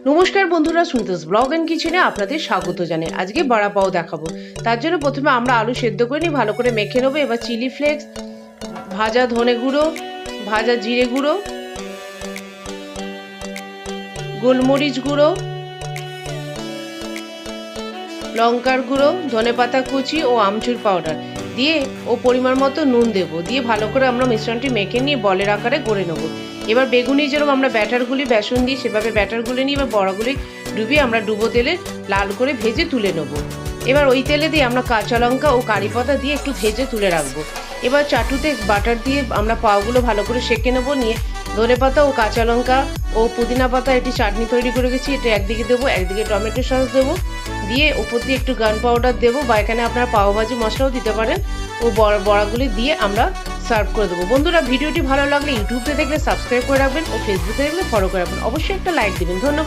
নমস্কার বন্ধুরা, সুনিতাস blog and কিচেনে আপনাদের স্বাগত জানাই। আজকে বড়া পাও দেখাবো। তার জন্য প্রথমে আমরা আলু সেদ্ধ করে নিই, ভালো করে মেখে নেবো। এবার চিলি ফ্লেক্স, ভাজা ধনে গুঁড়ো, ভাজা জিরে গুঁড়ো, গোলমরিচ গুঁড়ো, লঙ্কার গুঁড়ো, ধনেপাতা কুচি ও আমচুর পাউডার দিয়ে ও পরিমাণ মতো নুন দেবো। দিয়ে ভালো করে আমরা মিশ্রণটি মেখে নিয়ে বলের আকারে গড়ে নেবো। এবার বেগুনি যেরকম আমরা ব্যাটারগুলি বেসন দিই সেভাবে ব্যাটারগুলি নিয়ে এবার বড়াগুলি ডুবিয়ে আমরা ডুবো তেলে লাল করে ভেজে তুলে নেবো। এবার ওই তেলে দিয়ে আমরা কাঁচা লঙ্কা ও কারি পাতা দিয়ে একটু ভেজে তুলে রাখবো। এবার চাটুতে বাটার দিয়ে আমরা পাওগুলো ভালো করে সেঁকে নেবো। নিয়ে ধনেপাতা ও কাঁচা লঙ্কা ও পুদিনা পাতা একটি চাটনি তৈরি করে গেছি, এটা একদিকে দেবো, একদিকে টমেটো সস দেবো। দিয়ে ওপর দিয়ে একটু গান পাউডার দেবো, বা এখানে আপনারা পাওভাজি মশলাও দিতে পারেন। ও বড়াগুলি দিয়ে আমরা সার্ভ করে দেবো। বন্ধুরা, ভিডিওটি ভালো লাগলে ইউটিউবে দেখলে সাবস্ক্রাইব করে রাখবেন ও ফেসবুকে দেখলে ফলো করে রাখবেন। অবশ্যই একটা লাইক দেবেন। ধন্যবাদ।